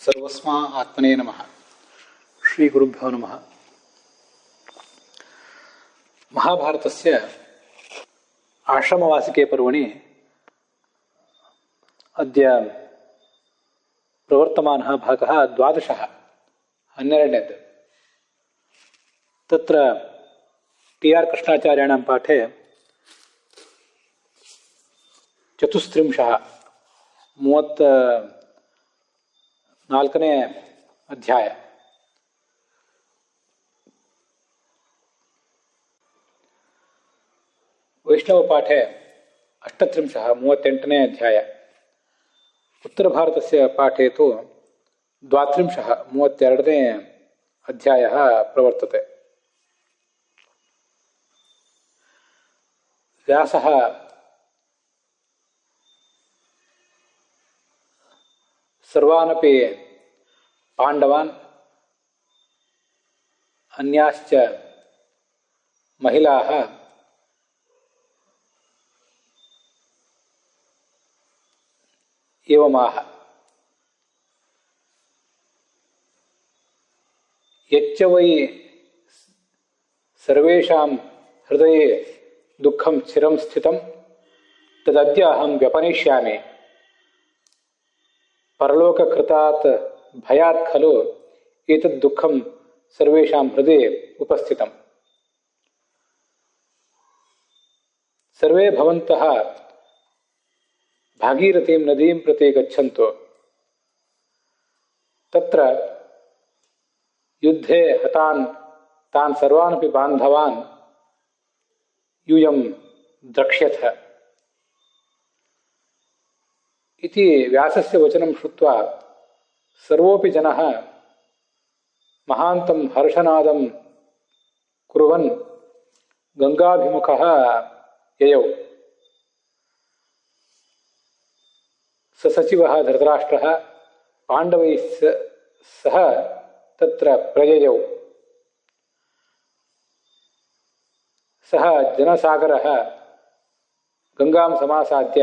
ಸರ್ವಸ್ಮಾ ಆತ್ಮನೇ ನಮಃ. ಶ್ರೀ ಗುರುಭ್ಯೋ ನಮಃ. ಮಹಾಭಾರತಸ್ಯ ಆಶ್ರಮವಾಸಿಕೆ ಪರ್ವಣಿ ಅದ್ಯ ಪ್ರವರ್ತಮಾನಃ ಭಾಗಃ 12 12ನೇದು. ತತ್ರ ಟಿ ಆರ್ ಕೃಷ್ಣಾಚಾರ್ಯಾಣಾಂ ಪಾಠೆ 34ನೇ ಅಧ್ಯಾಯ. ವೈಷ್ಣವ ಪಾಠೆ 38ನೇ ಅಧ್ಯಾಯ. ಉತ್ತರ ಭಾರತಸ್ಯ ಪಾಠೆ ತು 32ನೇ ಅಧ್ಯಾಯ ಪ್ರವರ್ತತೆ. ವ್ಯಾಸಃ ಸರ್ವಾನಪಿ ಪಾಂಡವಾನ್ ಅನ್ಯಾಶ್ಚ ಮಹಿಳಾಃ ಏವಮಾಹ. ಯಚ್ಚ ವೈ ಸರ್ವೇಷಾಂ ಹೃದಯೇ ದುಃಖಂ ಚಿರಂ ಸ್ಥಿತಂ ತದದ್ಯ ಅಹಂ ವ್ಯಪನೇಷ್ಯಾಮಿ. ಪರಲೋಕಕೃತಾತ್ ಭಯಾತ್ ಖಲು ಏತದ್ ದುಃಖಂ ಸರ್ವೇಷಾಂ ಹೃದಯೇ ಉಪಸ್ಥಿತಂ. ಸರ್ವೇ ಭವಂತಃ ಭಾಗೀರಥೀಂ ನದೀಂ ಪ್ರತಿ ಗಚ್ಚಂತು. ತತ್ರ ಯುದ್ಧೇ ಹತಾನ್ ತಾನ್ ಸರ್ವಾನಪಿ ಬಾಂಧವಾನ್ ಯೂಯಂ ದ್ರಕ್ಷ್ಯಥ ಇತಿ ವ್ಯಾಸಸ್ಯ ವಚನಂ ಶ್ರುತ್ವಾ ಸರ್ವೋಪಿ ಜನಃ ಮಹಾಂತಂ ಹರ್ಷನಾದಂ ಕುರ್ವನ್ ಗಂಗಾಭಿಮುಖಃ ಯಯೌ. ಸಚಿವಃ ಧೃತರಾಷ್ಟ್ರಃ ಪಾಂಡವೈಃ ಸಹ ತತ್ರ ಪ್ರಯಯೌ. ಸಹ ಜನಸಾಗರಃ ಗಂಗಾಂ ಸಮಾಸಾದ್ಯ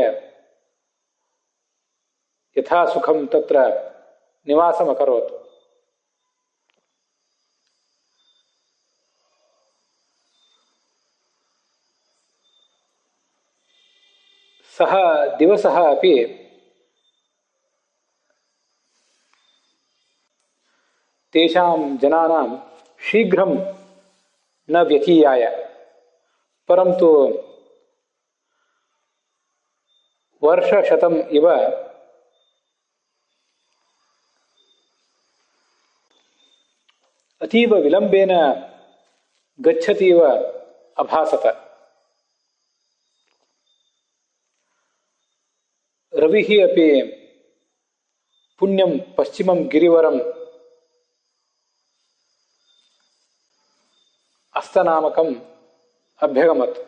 ಯಥಾ ಸುಖಂ ತತ್ರ ನಿವಾಸಮಕರೋತ್. ಸಹ ದಿವಸಃ ಅಪಿ ತೇಷಾಂ ಜನಾನಾಂ ಶೀಘ್ರಂ ನ ವ್ಯತೀಯಾಯ. ಪರಂತು ವರ್ಷಶತಂ ಇವ ಅತೀವ ವಿಳಂಬೇನ ಗಚ್ಚತೀವ ಅಭಾಸತ. ರವಿಃ ಅಪಿ ಪುಣ್ಯಂ ಪಶ್ಚಿಮಂ ಗಿರಿವರಂ ಅಸ್ತನಾಮಕಂ ಅಭ್ಯಗಮತ್.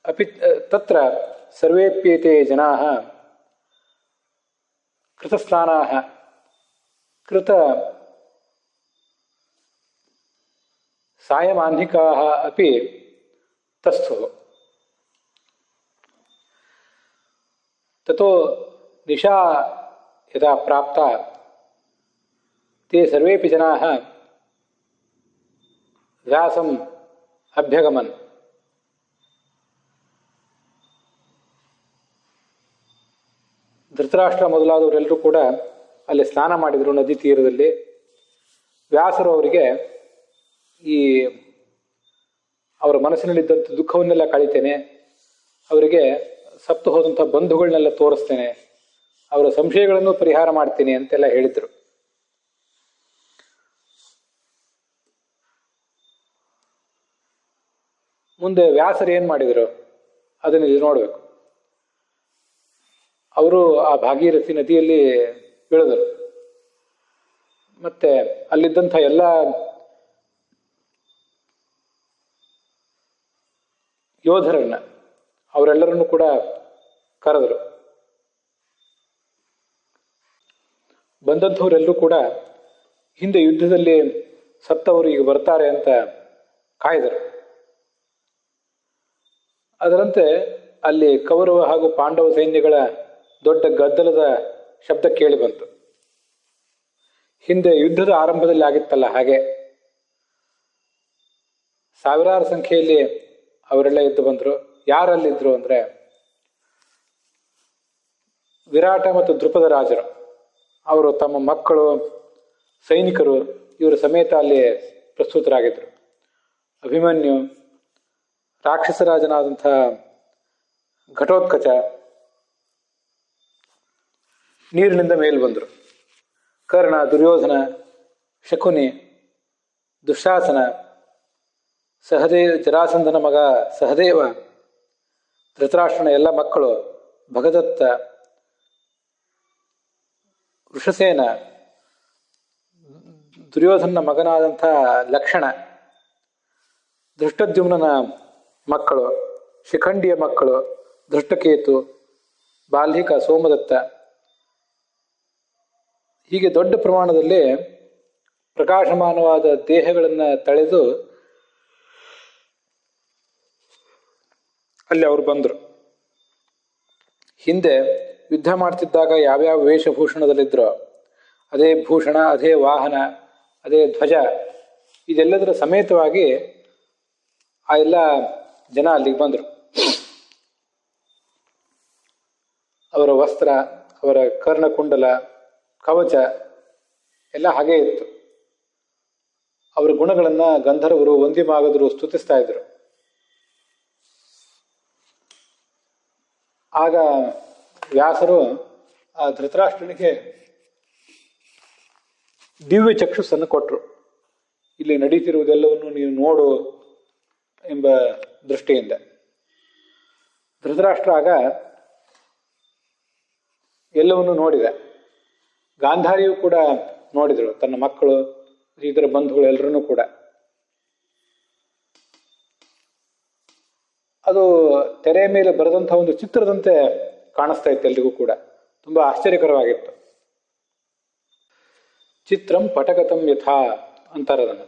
ಅಪಿ ತತ್ರ ಸರ್ವೇಪ್ಯೇತೆ ಜನಾಃ ಕೃತಸ್ನಾನಾಃ ಕೃತ ಸಾಯಮಾಹ್ನಿಕಾಃ ಅಪಿ ತಸ್ಥುಃ. ತತೋ ನಿಶಾ ಯದಾ ಪ್ರಾಪ್ತಾ ತೇ ಸರ್ವೇಪಿ ಜನಾಃ ವ್ಯಾಸಂ ಅಭ್ಯಗಮನ್. ಧೃತರಾಷ್ಟ್ರ ಮೊದಲಾದವರೆಲ್ಲರೂ ಕೂಡ ಅಲ್ಲಿ ಸ್ನಾನ ಮಾಡಿದರು ನದಿ ತೀರದಲ್ಲಿ. ವ್ಯಾಸರು ಅವರಿಗೆ ಈ ಅವರ ಮನಸ್ಸಿನಲ್ಲಿದ್ದಂಥ ದುಃಖವನ್ನೆಲ್ಲ ಕಳೀತೇನೆ, ಅವರಿಗೆ ಸತ್ತು ಹೋದಂಥ ಬಂಧುಗಳನ್ನೆಲ್ಲ ತೋರಿಸ್ತೇನೆ, ಅವರ ಸಂಶಯಗಳನ್ನು ಪರಿಹಾರ ಮಾಡ್ತೀನಿ ಅಂತೆಲ್ಲ ಹೇಳಿದರು. ಮುಂದೆ ವ್ಯಾಸರು ಏನು ಮಾಡಿದರು ಅದನ್ನು ಇಲ್ಲಿ ನೋಡಬೇಕು. ಅವರು ಆ ಭಾಗೀರಥಿ ನದಿಯಲ್ಲಿ ಇಳಿದರು. ಮತ್ತೆ ಅಲ್ಲಿದ್ದಂಥ ಎಲ್ಲ ಯೋಧರನ್ನ ಅವರೆಲ್ಲರನ್ನು ಕೂಡ ಕರೆದರು. ಬಂದಂಥವರೆಲ್ಲರೂ ಕೂಡ ಹಿಂದೆ ಯುದ್ಧದಲ್ಲಿ ಸತ್ತವರು ಈಗ ಬರ್ತಾರೆ ಅಂತ ಕಾಯ್ದರು. ಅದರಂತೆ ಅಲ್ಲಿ ಕೌರವ ಹಾಗೂ ಪಾಂಡವ ಸೈನ್ಯಗಳ ದೊಡ್ಡ ಗದ್ದಲದ ಶಬ್ದ ಕೇಳಿ ಬಂತು. ಹಿಂದೆ ಯುದ್ಧದ ಆರಂಭದಲ್ಲಿ ಆಗಿತ್ತಲ್ಲ ಹಾಗೆ ಸಾವಿರಾರು ಸಂಖ್ಯೆಯಲ್ಲಿ ಅವರೆಲ್ಲ ಎದ್ದು ಬಂದರು. ಯಾರಲ್ಲಿದ್ರು ಅಂದರೆ ವಿರಾಟ ಮತ್ತು ದೃಪದ ರಾಜರು. ಅವರು ತಮ್ಮ ಮಕ್ಕಳು, ಸೈನಿಕರು ಇವರ ಸಮೇತ ಅಲ್ಲಿ ಪ್ರಸ್ತುತರಾಗಿದ್ದರು. ಅಭಿಮನ್ಯು, ರಾಕ್ಷಸರಾಜನಾದಂಥ ಘಟೋತ್ಕಚ ನೀರಿನಿಂದ ಮೇಲೆ ಬಂದರು. ಕರ್ಣ, ದುರ್ಯೋಧನ, ಶಕುನಿ, ದುಶ್ಯಾಸನ, ಜರಾಸಂಧನ ಮಗ ಸಹದೇವ, ಧೃತರಾಷ್ಟ್ರನ ಎಲ್ಲ ಮಕ್ಕಳು, ಭಗದತ್ತ, ವೃಷಸೇನ, ದುರ್ಯೋಧನ ಮಗನಾದಂಥ ಲಕ್ಷಣ, ಧೃಷ್ಟದ್ಯುಮ್ನನ ಮಕ್ಕಳು, ಶಿಖಂಡಿಯ ಮಕ್ಕಳು, ಧೃಷ್ಟಕೇತು, ಬಾಲ್ಹಿಕ, ಸೋಮದತ್ತ, ಹೀಗೆ ದೊಡ್ಡ ಪ್ರಮಾಣದಲ್ಲಿ ಪ್ರಕಾಶಮಾನವಾದ ದೇಹಗಳನ್ನು ತಳೆದು ಅಲ್ಲಿ ಅವರು ಬಂದರು. ಹಿಂದೆ ಯುದ್ಧ ಮಾಡ್ತಿದ್ದಾಗ ಯಾವ್ಯಾವ ವೇಷಭೂಷಣದಲ್ಲಿದ್ದರೋ ಅದೇ ಭೂಷಣ, ಅದೇ ವಾಹನ, ಅದೇ ಧ್ವಜ, ಇದೆಲ್ಲದರ ಸಮೇತವಾಗಿ ಆ ಎಲ್ಲ ಜನ ಅಲ್ಲಿಗೆ ಬಂದರು. ಅವರ ವಸ್ತ್ರ, ಅವರ ಕರ್ಣಕುಂಡಲ, ಕವಚ ಎಲ್ಲ ಹಾಗೇ ಇತ್ತು. ಅವರ ಗುಣಗಳನ್ನು ಗಂಧರ್ವರು, ವಂದಿಮಾಗದರು ಸ್ತುತಿಸ್ತಾ ಇದ್ರು. ಆಗ ವ್ಯಾಸರು ಆ ಧೃತರಾಷ್ಟ್ರನಿಗೆ ದಿವ್ಯ ಚಕ್ಷುಸ್ಸನ್ನು ಕೊಟ್ಟರು. ಇಲ್ಲಿ ನಡೀತಿರುವುದೆಲ್ಲವನ್ನು ನೀನು ನೋಡು ಎಂಬ ದೃಷ್ಟಿಯಿಂದ. ಧೃತರಾಷ್ಟ್ರ ಆಗ ಎಲ್ಲವನ್ನೂ ನೋಡಿದ. ಗಾಂಧಾರಿಯು ಕೂಡ ನೋಡಿದಳು, ತನ್ನ ಮಕ್ಕಳು, ಇದರ ಬಂಧುಗಳು ಎಲ್ಲರನ್ನೂ ಕೂಡ. ಅದು ತೆರೆಯ ಮೇಲೆ ಬರೆದಂಥ ಒಂದು ಚಿತ್ರದಂತೆ ಕಾಣಿಸ್ತಾ ಇತ್ತು ಎಲ್ರಿಗೂ ಕೂಡ. ತುಂಬಾ ಆಶ್ಚರ್ಯಕರವಾಗಿತ್ತು. ಚಿತ್ರಂ ಪಟಕತಂ ಯಥಾ ಅಂತಾರೆ ಅದನ್ನು.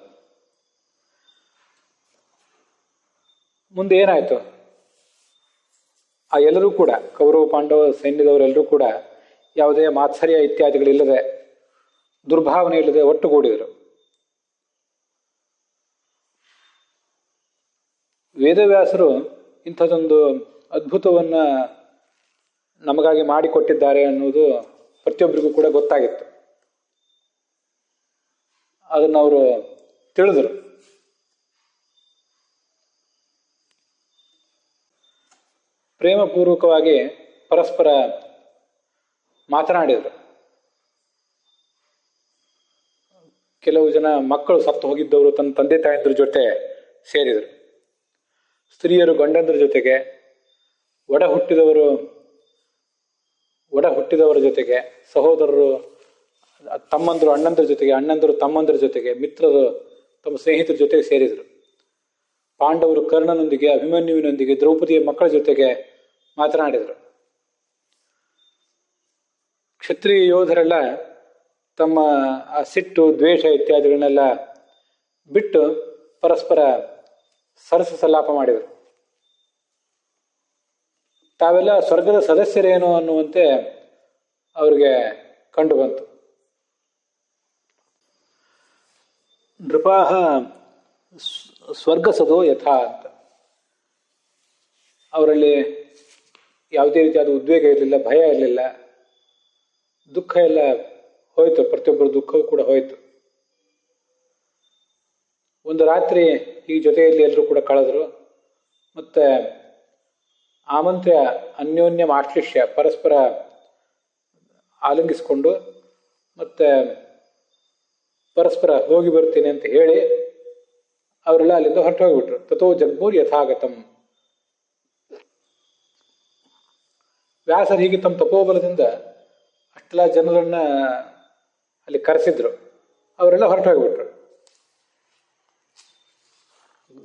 ಮುಂದೆ ಏನಾಯ್ತು? ಆ ಎಲ್ಲರೂ ಕೂಡ, ಕೌರವ ಪಾಂಡವ ಸೈನ್ಯದವರೆಲ್ಲರೂ ಕೂಡ ಯಾವುದೇ ಮಾತ್ಸರ್ಯ ಇತ್ಯಾದಿಗಳಿಲ್ಲದೆ, ದುರ್ಭಾವನೆ ಇಲ್ಲದೆ ಒಟ್ಟುಗೂಡಿದರು. ವೇದವ್ಯಾಸರು ಇಂಥದ್ದೊಂದು ಅದ್ಭುತವನ್ನ ನಮಗಾಗಿ ಮಾಡಿಕೊಟ್ಟಿದ್ದಾರೆ ಅನ್ನೋದು ಪ್ರತಿಯೊಬ್ಬರಿಗೂ ಕೂಡ ಗೊತ್ತಾಗಿತ್ತು. ಅದನ್ನು ಅವರು ತಿಳಿದರು. ಪ್ರೇಮಪೂರ್ವಕವಾಗಿ ಪರಸ್ಪರ ಮಾತನಾಡಿದರು. ಕೆಲವು ಜನ ಮಕ್ಕಳು ಸತ್ತು ಹೋಗಿದ್ದವರು ತನ್ನ ತಂದೆ ತಾಯಂದ್ರ ಜೊತೆ ಸೇರಿದರು. ಸ್ತ್ರೀಯರು ಗಂಡಂದ್ರ ಜೊತೆಗೆ, ಒಡ ಹುಟ್ಟಿದವರ ಜೊತೆಗೆ, ಸಹೋದರರು ತಮ್ಮಂದರು ಅಣ್ಣಂದ್ರ ಜೊತೆಗೆ, ಅಣ್ಣಂದರು ತಮ್ಮಂದ್ರ ಜೊತೆಗೆ, ಮಿತ್ರರು ತಮ್ಮ ಸ್ನೇಹಿತರ ಜೊತೆಗೆ ಸೇರಿದರು. ಪಾಂಡವರು ಕರ್ಣನೊಂದಿಗೆ, ಅಭಿಮನ್ಯುವಿನೊಂದಿಗೆ, ದ್ರೌಪದಿಯ ಮಕ್ಕಳ ಜೊತೆಗೆ ಮಾತನಾಡಿದರು. ಕ್ಷತ್ರಿಯ ಯೋಧರೆಲ್ಲ ತಮ್ಮ ಆ ಸಿಟ್ಟು, ದ್ವೇಷ ಇತ್ಯಾದಿಗಳನ್ನೆಲ್ಲ ಬಿಟ್ಟು ಪರಸ್ಪರ ಸರಸ ಸಲ್ಲಾಪ ಮಾಡಿದರು. ತಾವೆಲ್ಲ ಸ್ವರ್ಗದ ಸದಸ್ಯರೇನೋ ಅನ್ನುವಂತೆ ಅವರಿಗೆ ಕಂಡು ಬಂತು. ನೃಪಾಹ ಸ್ವರ್ಗಸದೋ ಯಥಾ ಅಂತ. ಅವರಲ್ಲಿ ಯಾವುದೇ ರೀತಿಯಾದ ಉದ್ವೇಗ ಇರಲಿಲ್ಲ, ಭಯ ಇರಲಿಲ್ಲ, ದುಃಖ ಎಲ್ಲ ಹೋಯ್ತು. ಪ್ರತಿಯೊಬ್ಬರ ದುಃಖವೂ ಕೂಡ ಹೋಯ್ತು. ಒಂದು ರಾತ್ರಿ ಈ ಜೊತೆಯಲ್ಲಿ ಎಲ್ಲರೂ ಕೂಡ ಕಳೆದರು. ಮತ್ತೆ ಆಮಂತ್ರ್ಯ, ಅನ್ಯೋನ್ಯ ಆಶ್ಲಿಷ್ಯ, ಪರಸ್ಪರ ಆಲಿಂಗಿಸಿಕೊಂಡು ಮತ್ತೆ ಪರಸ್ಪರ ಹೋಗಿ ಬರ್ತೀನಿ ಅಂತ ಹೇಳಿ ಅವರೆಲ್ಲ ಅಲ್ಲಿಂದ ಹೊರಟು ಹೋಗ್ಬಿಟ್ರು. ತಥೋ ಜಗ್ಮೂರ್ ಯಥಾಗತಂ. ವ್ಯಾಸರು ಹೀಗೆ ತಮ್ಮ ತಪೋಬಲದಿಂದ ಅಷ್ಟೆಲ್ಲ ಜನರನ್ನ ಅಲ್ಲಿ ಕರೆಸಿದ್ರು. ಅವರೆಲ್ಲ ಹೊರಟು ಹೋಗ್ಬಿಟ್ರು.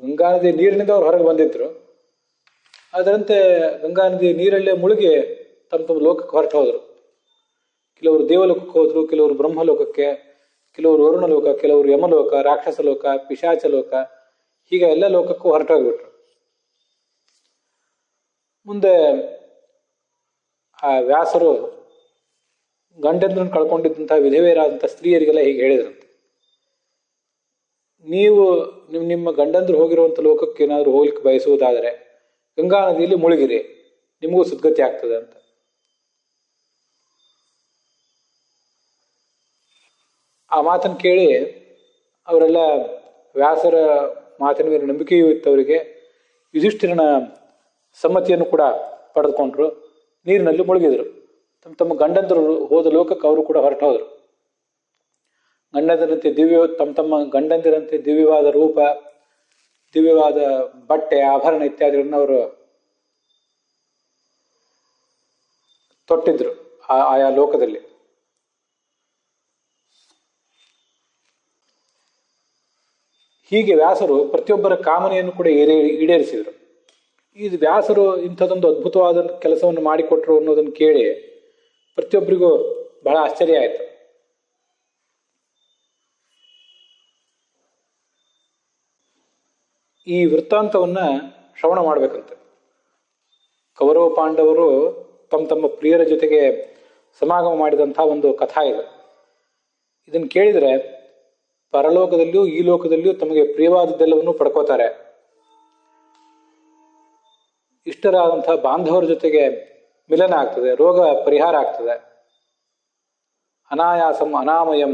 ಗಂಗಾ ನದಿ ನೀರಿನಿಂದ ಅವ್ರು ಹೊರಗೆ ಬಂದಿದ್ರು. ಅದರಂತೆ ಗಂಗಾ ನದಿ ನೀರಲ್ಲೇ ಮುಳುಗಿ ತಮ್ಮ ಲೋಕಕ್ಕೆ ಹೊರಟು ಹೋದರು. ಕೆಲವರು ದೇವಲೋಕಕ್ಕೆ ಹೋದ್ರು, ಕೆಲವರು ಬ್ರಹ್ಮಲೋಕಕ್ಕೆ, ಕೆಲವರು ವರುಣ ಲೋಕ, ಕೆಲವರು ಯಮಲೋಕ, ರಾಕ್ಷಸ ಲೋಕ, ಪಿಶಾಚ ಲೋಕ, ಹೀಗೆ ಎಲ್ಲ ಲೋಕಕ್ಕೂ ಹೊರಟೋಗ್ಬಿಟ್ರು. ಮುಂದೆ ಆ ವ್ಯಾಸರು ಗಂಡಂದ್ರನ್ನು ಕಳ್ಕೊಂಡಿದ್ದಂತಹ ವಿಧವೆಯರಾದಂಥ ಸ್ತ್ರೀಯರಿಗೆಲ್ಲ ಹೀಗೆ ಹೇಳಿದ್ರಂತೆ, ನೀವು ನಿಮ್ಮ ಗಂಡಂದ್ರು ಹೋಗಿರುವಂಥ ಲೋಕಕ್ಕೆ ಏನಾದರೂ ಹೋಗ್ಲಿಕ್ಕೆ ಬಯಸುವುದಾದರೆ ಗಂಗಾ ನದಿಯಲ್ಲಿ ಮುಳುಗಿರಿ, ನಿಮಗೂ ಸದ್ಗತಿ ಆಗ್ತದೆ ಅಂತ. ಆ ಮಾತನ್ನು ಕೇಳಿ ಅವರೆಲ್ಲ ವ್ಯಾಸರ ಮಾತಿನ ಮೇಲೆ ನಂಬಿಕೆಯೂ ಇತ್ತವರಿಗೆ, ಯುಧಿಷ್ಠಿರನ ಸಮ್ಮತಿಯನ್ನು ಕೂಡ ಪಡೆದುಕೊಂಡ್ರು, ನೀರಿನಲ್ಲಿ ಮುಳುಗಿದರು. ತಮ್ಮ ಗಂಡಂದರು ಹೋದ ಲೋಕಕ್ಕೆ ಅವರು ಕೂಡ ಹೊರಟು ಹೋದರು. ಗಂಡಂದಿರಂತೆ ತಮ್ಮ ಗಂಡಂದಿರಂತೆ ದಿವ್ಯವಾದ ರೂಪ, ದಿವ್ಯವಾದ ಬಟ್ಟೆ, ಆಭರಣ ಇತ್ಯಾದಿಗಳನ್ನು ಅವರು ತೊಟ್ಟಿದ್ರು ಆಯಾ ಲೋಕದಲ್ಲಿ. ಹೀಗೆ ವ್ಯಾಸರು ಪ್ರತಿಯೊಬ್ಬರ ಕಾಮನೆಯನ್ನು ಕೂಡ ಈಡೇರಿಸಿದರು. ಇದು ವ್ಯಾಸರು ಇಂಥದ್ದೊಂದು ಅದ್ಭುತವಾದ ಕೆಲಸವನ್ನು ಮಾಡಿಕೊಟ್ರು ಅನ್ನೋದನ್ನು ಕೇಳಿ ಪ್ರತಿಯೊಬ್ಬರಿಗೂ ಬಹಳ ಆಶ್ಚರ್ಯ ಆಯಿತು. ಈ ವೃತ್ತಾಂತವನ್ನ ಶ್ರವಣ ಮಾಡಬೇಕಂತೆ. ಕೌರವ ಪಾಂಡವರು ತಮ್ಮ ಪ್ರಿಯರ ಜೊತೆಗೆ ಸಮಾಗಮ ಮಾಡಿದಂಥ ಒಂದು ಕಥಾ ಇದು. ಇದನ್ನು ಕೇಳಿದರೆ ಪರಲೋಕದಲ್ಲಿಯೂ ಈ ಲೋಕದಲ್ಲಿಯೂ ತಮಗೆ ಪ್ರಿಯವಾದದ್ದೆಲ್ಲವನ್ನೂ ಪಡ್ಕೋತಾರೆ. ಇಷ್ಟರಾದಂತಹ ಬಾಂಧವರ ಜೊತೆಗೆ ಮಿಲನ ಆಗ್ತದೆ, ರೋಗ ಪರಿಹಾರ ಆಗ್ತದೆ, ಅನಾಯಾಸಂ ಅನಾಮಯಂ.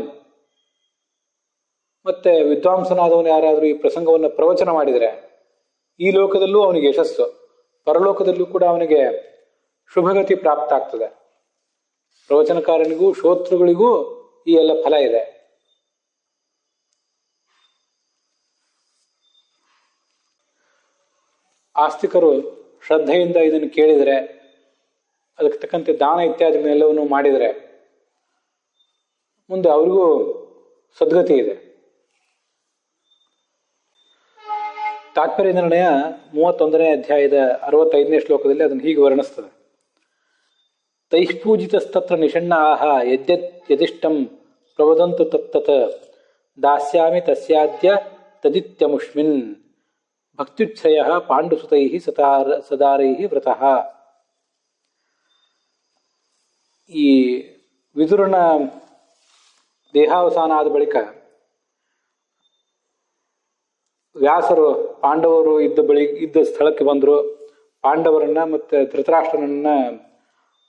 ಮತ್ತೆ ವಿದ್ವಾಂಸನಾದವನು ಯಾರಾದರೂ ಈ ಪ್ರಸಂಗವನ್ನು ಪ್ರವಚನ ಮಾಡಿದರೆ ಈ ಲೋಕದಲ್ಲೂ ಅವನಿಗೆ ಯಶಸ್ಸು, ಪರಲೋಕದಲ್ಲೂ ಕೂಡ ಅವನಿಗೆ ಶುಭಗತಿ ಪ್ರಾಪ್ತ ಆಗ್ತದೆ. ಪ್ರವಚನಕಾರನಿಗೂ ಶ್ರೋತೃಗಳಿಗೂ ಈ ಎಲ್ಲ ಫಲ ಇದೆ. ಆಸ್ತಿಕರು ಶ್ರದ್ಧೆಯಿಂದ ಇದನ್ನು ಕೇಳಿದರೆ, ಅದಕ್ಕೆ ತಕ್ಕಂತೆ ದಾನ ಇತ್ಯಾದಿಗಳನ್ನೆಲ್ಲವನ್ನು ಮಾಡಿದರೆ ಮುಂದೆ ಅವರಿಗೂ ಸದ್ಗತಿ ಇದೆ. ತಾತ್ಪರ್ಯ ನಿರ್ಣಯ 31ನೇ ಅಧ್ಯಾಯದ 65ನೇ ಶ್ಲೋಕದಲ್ಲಿ ಅದನ್ನು ಹೀಗೆ ವರ್ಣಿಸ್ತದೆ. ತೈಃಪೂಜಿತಸ್ತತ್ರ ನಿಷಣ್ಣಾಹ ಯದಿಷ್ಟಂ ಪ್ರವದಂತು ತತ್ತತ್ ದಾಸ್ಯಾಮಿ ತಸ್ಯಾದ್ಯ ತದಿತ್ಯಮುಷ್ಮಿನ್ ಭಕ್ತ್ಯುಚ್ಛಯ ಪಾಂಡುಸುತೈ ಸದಾರೈ ವ್ರತಃ. ಈ ವಿದುರನ ದೇಹಾವಸಾನ ಆದ ಬಳಿಕ ವ್ಯಾಸರು ಪಾಂಡವರು ಇದ್ದ ಸ್ಥಳಕ್ಕೆ ಬಂದರು. ಪಾಂಡವರನ್ನ ಮತ್ತು ಧೃತರಾಷ್ಟ್ರನನ್ನ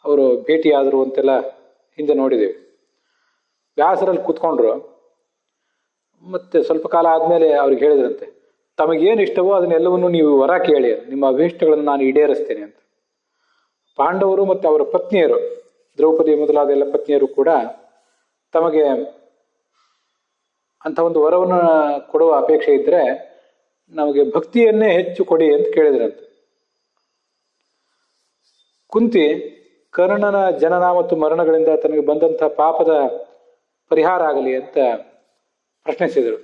ಅವರು ಭೇಟಿಯಾದರು ಅಂತೆಲ್ಲ ಹಿಂದೆ ನೋಡಿದ್ದೇವೆ. ವ್ಯಾಸರಲ್ಲಿ ಕೂತ್ಕೊಂಡ್ರು. ಮತ್ತೆ ಸ್ವಲ್ಪ ಕಾಲ ಆದಮೇಲೆ ಅವ್ರಿಗೆ ಹೇಳಿದ್ರಂತೆ, ತಮಗೇನು ಇಷ್ಟವೋ ಅದನ್ನೆಲ್ಲವನ್ನು ನೀವು ವರ ಕೇಳಿ, ನಿಮ್ಮ ಅಭೀಷ್ಟಗಳನ್ನು ನಾನು ಈಡೇರಿಸ್ತೇನೆ ಅಂತ. ಪಾಂಡವರು ಮತ್ತು ಅವರ ಪತ್ನಿಯರು, ದ್ರೌಪದಿ ಮೊದಲಾದ ಎಲ್ಲ ಪತ್ನಿಯರು ಕೂಡ ತಮಗೆ ಅಂಥ ಒಂದು ವರವನ್ನು ಕೊಡುವ ಅಪೇಕ್ಷೆ ಇದ್ದರೆ ನಮಗೆ ಭಕ್ತಿಯನ್ನೇ ಹೆಚ್ಚು ಕೊಡಿ ಅಂತ ಕೇಳಿದ್ರಂತೆ. ಕುಂತಿ ಕರ್ಣನ ಜನನ ಮತ್ತು ಮರಣಗಳಿಂದ ತನಗೆ ಬಂದಂಥ ಪಾಪದ ಪರಿಹಾರ ಆಗಲಿ ಅಂತ ಪ್ರಶ್ನಿಸಿದರು.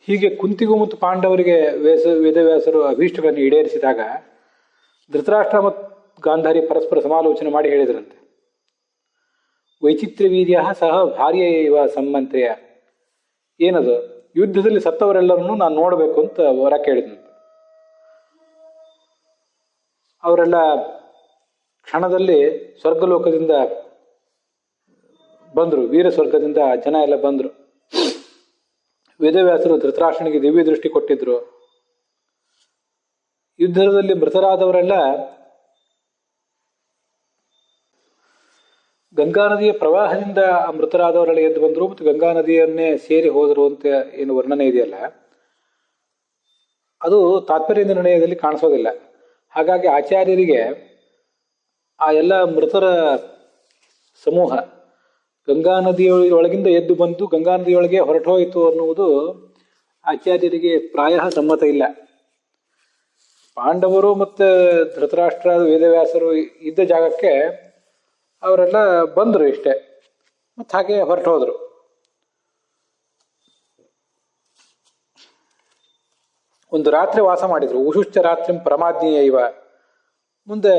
ಹೀಗೆ ಕುಂತಿಗೂ ಮತ್ತು ಪಾಂಡವರಿಗೆ ವೇದವ್ಯಾಸರು ಅಭೀಷ್ಟಗಳನ್ನು ಈಡೇರಿಸಿದಾಗ ಧೃತರಾಷ್ಟ್ರ ಮತ್ತು ಗಾಂಧಾರಿ ಪರಸ್ಪರ ಸಮಾಲೋಚನೆ ಮಾಡಿ ಹೇಳಿದ್ರಂತೆ, ವೈಚಿತ್ರ್ಯವೀರ್ಯ ಸಹ ಭಾರ್ಯ ಇವ ಸಂಮಂತ್ರಿಯ. ಏನದು, ಯುದ್ಧದಲ್ಲಿ ಸತ್ತವರೆಲ್ಲರನ್ನೂ ನಾನು ನೋಡಬೇಕು ಅಂತ ವರ ಕೇಳಿದಂತೆ. ಅವರೆಲ್ಲ ಕ್ಷಣದಲ್ಲಿ ಸ್ವರ್ಗಲೋಕದಿಂದ ಬಂದರು, ವೀರ ಸ್ವರ್ಗದಿಂದ ಜನ ಎಲ್ಲ ಬಂದರು. ವೇದವ್ಯಾಸರು ಧೃತರಾಷ್ಟ್ರನಿಗೆ ದಿವ್ಯ ದೃಷ್ಟಿ ಕೊಟ್ಟಿದ್ರು. ಯುದ್ಧದಲ್ಲಿ ಮೃತರಾದವರೆಲ್ಲ ಗಂಗಾ ನದಿಯ ಪ್ರವಾಹದಿಂದ ಮೃತರಾದವರೆಲ್ಲ ಎದ್ದು ಬಂದರು ಮತ್ತು ಗಂಗಾ ನದಿಯನ್ನೇ ಸೇರಿ ಹೋದರು ಅಂತ ಏನು ವರ್ಣನೆ ಇದೆಯಲ್ಲ, ಅದು ತಾತ್ಪರ್ಯ ನಿರ್ಣಯದಲ್ಲಿ ಕಾಣಿಸೋದಿಲ್ಲ. ಹಾಗಾಗಿ ಆಚಾರ್ಯರಿಗೆ ಆ ಎಲ್ಲ ಮೃತರ ಸಮೂಹ ಗಂಗಾ ನದಿಯೊಳಗಿಂದ ಎದ್ದು ಬಂದು ಗಂಗಾ ನದಿಯೊಳಗೆ ಹೊರಟೋಯಿತು ಅನ್ನುವುದು ಆಚಾರ್ಯರಿಗೆ ಪ್ರಾಯ ಸಮ್ಮತ ಇಲ್ಲ. ಪಾಂಡವರು ಮತ್ತು ಧೃತರಾಷ್ಟ್ರ ವೇದವ್ಯಾಸರು ಇದ್ದ ಜಾಗಕ್ಕೆ ಅವರೆಲ್ಲ ಬಂದರು ಇಷ್ಟೇ, ಮತ್ತು ಹಾಗೆ ಹೊರಟು ಹೋದರು. ಒಂದು ರಾತ್ರಿ ವಾಸ ಮಾಡಿದ್ರು. ಉಷುಶ್ಚ ರಾತ್ರಿ ಪರಮಾಜ್ಞೆಯ ಇವ, ಮುಂದೆ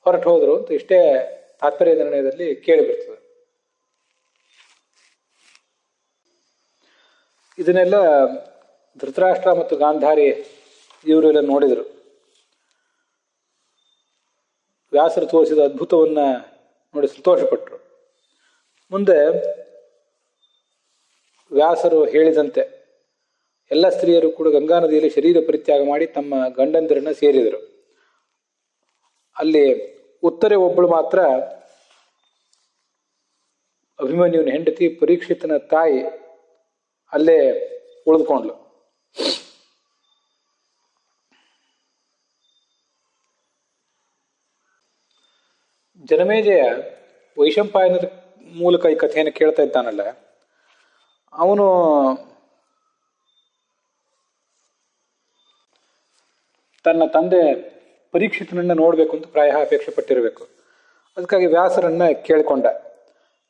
ಹೊರಟು ಹೋದರು ಅಂತ ಇಷ್ಟೇ ತಾತ್ಪರ್ಯ ನಿರ್ಣಯದಲ್ಲಿ ಕೇಳಿಬಿಡ್ತದೆ. ಇದನ್ನೆಲ್ಲ ಧೃತರಾಷ್ಟ್ರ ಮತ್ತು ಗಾಂಧಾರಿ ಇವರೆಲ್ಲ ನೋಡಿದರು. ವ್ಯಾಸರು ತೋರಿಸಿದ ಅದ್ಭುತವನ್ನು ನೋಡಿ ಸಂತೋಷಪಟ್ಟರು. ಮುಂದೆ ವ್ಯಾಸರು ಹೇಳಿದಂತೆ ಎಲ್ಲ ಸ್ತ್ರೀಯರು ಕೂಡ ಗಂಗಾ ನದಿಯಲ್ಲಿ ಶರೀರ ಪರಿತ್ಯಾಗ ಮಾಡಿ ತಮ್ಮ ಗಂಡಂದಿರನ್ನ ಸೇರಿದರು. ಅಲ್ಲಿ ಉತ್ತರೆ ಒಬ್ಬಳು ಮಾತ್ರ ಅಭಿಮನ್ಯುವಿನ ಹೆಂಡತಿ ಪರೀಕ್ಷಿತನ ತಾಯಿ ಅಲ್ಲೇ ಉಳಿದುಕೊಂಡ್ಲು. ಜನಮೇಜಯ ವೈಶಂಪಾಯನರ ಮೂಲಕ ಈ ಕಥೆಯನ್ನು ಕೇಳ್ತಾ ಇದ್ದಾನಲ್ಲ, ಅವನು ತನ್ನ ತಂದೆ ಪರೀಕ್ಷಿತನನ್ನ ನೋಡಬೇಕು ಅಂತ ಪ್ರಾಯ ಅಪೇಕ್ಷೆ ಪಟ್ಟಿರಬೇಕು. ಅದಕ್ಕಾಗಿ ವ್ಯಾಸರನ್ನ ಕೇಳಿಕೊಂಡ.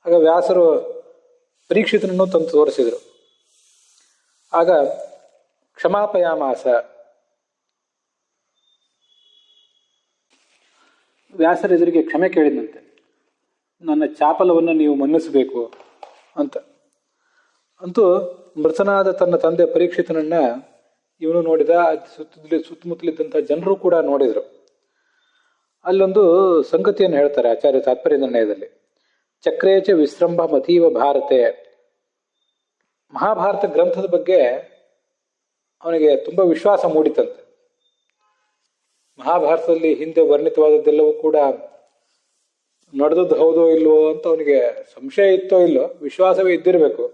ಆಗ ವ್ಯಾಸರು ಪರೀಕ್ಷಿತನನ್ನು ತಂದು ತೋರಿಸಿದರು. ಆಗ ಕ್ಷಮಾಪಯಾಮಾಸ, ವ್ಯಾಸರ ಎದುರಿಗೆ ಕ್ಷಮೆ ಕೇಳಿದಂತೆ, ನನ್ನ ಚಾಪಲವನ್ನು ನೀವು ಮನ್ನಿಸಬೇಕು ಅಂತ. ಅಂತೂ ಮೃತನಾದ ತನ್ನ ತಂದೆ ಪರೀಕ್ಷಿತನನ್ನ ಇವನು ನೋಡಿದ. ಸುತ್ತಮುತ್ತಲಿದ್ದಂಥ ಜನರು ಕೂಡ ನೋಡಿದರು. ಅಲ್ಲೊಂದು ಸಂಗತಿಯನ್ನು ಹೇಳ್ತಾರೆ ಆಚಾರ್ಯ ತಾತ್ಪರ್ಯ ನಿರ್ಣಯದಲ್ಲಿ. ಚಕ್ರೇಚ ವಿಶ್ರಂಭ ಮತೀವ ಭಾರತೆ. ಮಹಾಭಾರತ ಗ್ರಂಥದ ಬಗ್ಗೆ ಅವನಿಗೆ ತುಂಬ ವಿಶ್ವಾಸ ಮೂಡಿತಂತೆ. ಮಹಾಭಾರತದಲ್ಲಿ ಹಿಂದೆ ವರ್ಣಿತವಾದದ್ದೆಲ್ಲವೂ ಕೂಡ ನಡೆದದ್ದು ಹೌದೋ ಇಲ್ವೋ ಅಂತ ಅವನಿಗೆ ಸಂಶಯ ಇತ್ತೋ ಇಲ್ಲೋ, ವಿಶ್ವಾಸವೇ ಇದ್ದಿರಬೇಕು.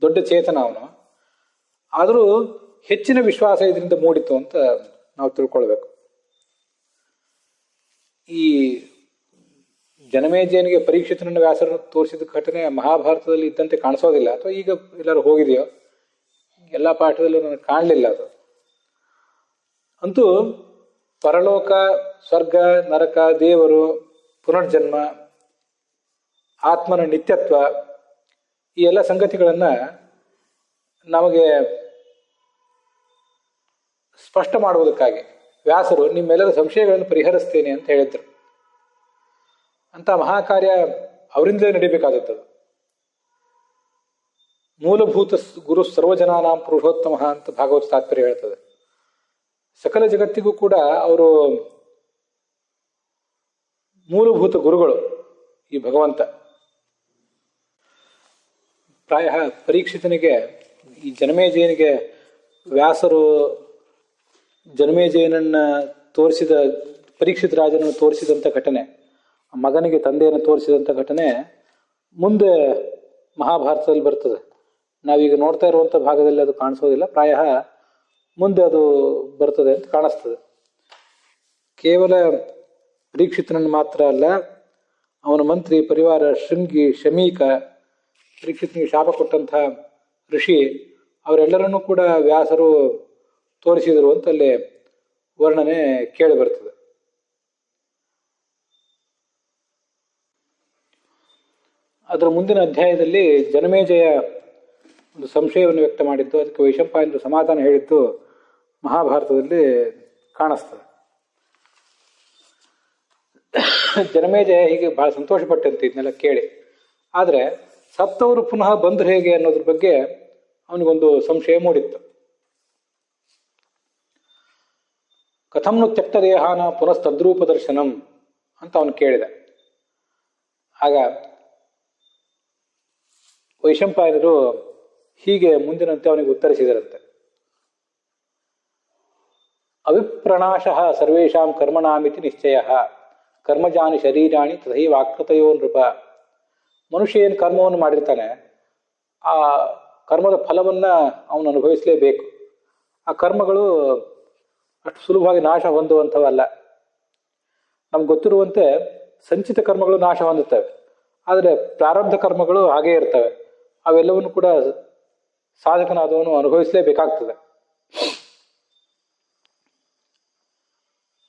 ದೊಡ್ಡ ಚೇತನ ಅವನು. ಆದರೂ ಹೆಚ್ಚಿನ ವಿಶ್ವಾಸ ಇದರಿಂದ ಮೂಡಿತು ಅಂತ ನಾವು ತಿಳ್ಕೊಳ್ಬೇಕು. ಈ ಜನಮೇಜಯನಿಗೆ ಪರೀಕ್ಷಿತನನ್ನು ವ್ಯಾಸರನ್ನು ತೋರಿಸಿದ ಘಟನೆ ಮಹಾಭಾರತದಲ್ಲಿ ಇದ್ದಂತೆ ಕಾಣಿಸೋದಿಲ್ಲ, ಅಥವಾ ಈಗ ಎಲ್ಲರೂ ಹೋಗಿದೆಯೋ, ಎಲ್ಲ ಪಾಠದಲ್ಲೂ ನನಗೆ ಕಾಣಲಿಲ್ಲ ಅದು. ಅಂತೂ ಪರಲೋಕ, ಸ್ವರ್ಗ, ನರಕ, ದೇವರು, ಪುನರ್ಜನ್ಮ, ಆತ್ಮನ ನಿತ್ಯತ್ವ, ಈ ಎಲ್ಲ ಸಂಗತಿಗಳನ್ನು ನಮಗೆ ಸ್ಪಷ್ಟ ಮಾಡುವುದಕ್ಕಾಗಿ ವ್ಯಾಸರು ನಿಮ್ಮೆಲ್ಲರ ಸಂಶಯಗಳನ್ನು ಪರಿಹರಿಸ್ತೇನೆ ಅಂತ ಹೇಳಿದ್ರು. ಅಂತ ಮಹಾಕಾರ್ಯ ಅವರಿಂದಲೇ ನಡಿಬೇಕಾದದ್ದು. ಮೂಲಭೂತ ಗುರು ಸರ್ವಜನಾನಾಂ ಪುರುಷೋತ್ತಮ ಅಂತ ಭಾಗವತ ತಾತ್ಪರ್ಯ ಹೇಳ್ತದೆ. ಸಕಲ ಜಗತ್ತಿಗೂ ಕೂಡ ಅವರು ಮೂಲಭೂತ ಗುರುಗಳು ಈ ಭಗವಂತ. ಪ್ರಾಯ ಪರೀಕ್ಷಿತನಿಗೆ, ಈ ಜನಮೇಜಯನಿಗೆ ವ್ಯಾಸರು ಜನಮೇಜಯನನ್ನ ತೋರಿಸಿದ, ಪರೀಕ್ಷಿತ ರಾಜನನ್ನು ತೋರಿಸಿದಂಥ ಘಟನೆ, ಮಗನಿಗೆ ತಂದೆಯನ್ನು ತೋರಿಸಿದಂಥ ಘಟನೆ ಮುಂದೆ ಮಹಾಭಾರತದಲ್ಲಿ ಬರ್ತದೆ. ನಾವೀಗ ನೋಡ್ತಾ ಇರುವಂಥ ಭಾಗದಲ್ಲಿ ಅದು ಕಾಣಿಸೋದಿಲ್ಲ, ಪ್ರಾಯ ಮುಂದೆ ಅದು ಬರ್ತದೆ ಅಂತ ಕಾಣಿಸ್ತದೆ. ಕೇವಲ ಪರೀಕ್ಷಿತನನ್ನು ಮಾತ್ರ ಅಲ್ಲ, ಅವನ ಮಂತ್ರಿ ಪರಿವಾರ ಶೃಂಗಿ, ಶಮೀಕ, ಪರೀಕ್ಷಿತನಿಗೆ ಶಾಪ ಕೊಟ್ಟಂಥ ಋಷಿ, ಅವರೆಲ್ಲರನ್ನೂ ಕೂಡ ವ್ಯಾಸರು ತೋರಿಸಿದರು ಅಂತ ಅಲ್ಲಿ ವರ್ಣನೆ ಕೇಳಿ ಬರ್ತದೆ. ಅದರ ಮುಂದಿನ ಅಧ್ಯಾಯದಲ್ಲಿ ಜನಮೇಜಯ ಒಂದು ಸಂಶಯವನ್ನು ವ್ಯಕ್ತ ಮಾಡಿದ್ದು, ಅದಕ್ಕೆ ವೈಶಂಪಾಯನರು ಸಮಾಧಾನ ಹೇಳಿದ್ದು ಮಹಾಭಾರತದಲ್ಲಿ ಕಾಣಿಸ್ತದೆ. ಜನಮೇಜಯ ಹೀಗೆ ಬಹಳ ಸಂತೋಷಪಟ್ಟಂತೆ ಇದನ್ನೆಲ್ಲ ಕೇಳಿ. ಆದರೆ ಸತ್ತವರು ಪುನಃ ಬಂದ್ರು ಹೇಗೆ ಅನ್ನೋದ್ರ ಬಗ್ಗೆ ಅವನಿಗೊಂದು ಸಂಶಯ ಮೂಡಿತ್ತು. ಕಥಂನು ತ್ಯಕ್ತ ದೇಹಾನ ಪುನಸ್ತದ್ರೂಪ ದರ್ಶನಂ ಅಂತ ಅವನು ಕೇಳಿದ. ಆಗ ವೈಶಂಪಾಯನರು ಹೀಗೆ ಮುಂದಿನಂತೆ ಅವನಿಗೆ ಉತ್ತರಿಸಿದರಂತೆ. ಅವಿಪ್ರಣಾಶಃ ಸರ್ವೇಷಾಂ ಕರ್ಮಣಾಮಿತಿ ನಿಶ್ಚಯ ಕರ್ಮಜಾನಿ ಶರೀರಾಣಿ ತಥೈವ ಆಕೃತಯೋ ನೃಪ. ಮನುಷ್ಯ ಏನು ಕರ್ಮವನ್ನು ಮಾಡಿರ್ತಾನೆ, ಆ ಕರ್ಮದ ಫಲವನ್ನು ಅವನು ಅನುಭವಿಸಲೇಬೇಕು. ಆ ಕರ್ಮಗಳು ಅಷ್ಟು ಸುಲಭವಾಗಿ ನಾಶ ಹೊಂದುವಂಥವಲ್ಲ. ನಮ್ಗೆ ಗೊತ್ತಿರುವಂತೆ ಸಂಚಿತ ಕರ್ಮಗಳು ನಾಶ ಹೊಂದುತ್ತವೆ, ಆದರೆ ಪ್ರಾರಬ್ಧ ಕರ್ಮಗಳು ಹಾಗೇ ಇರ್ತವೆ. ಅವೆಲ್ಲವನ್ನು ಕೂಡ ಸಾಧಕನಾದವನು ಅನುಭವಿಸಲೇಬೇಕಾಗ್ತದೆ.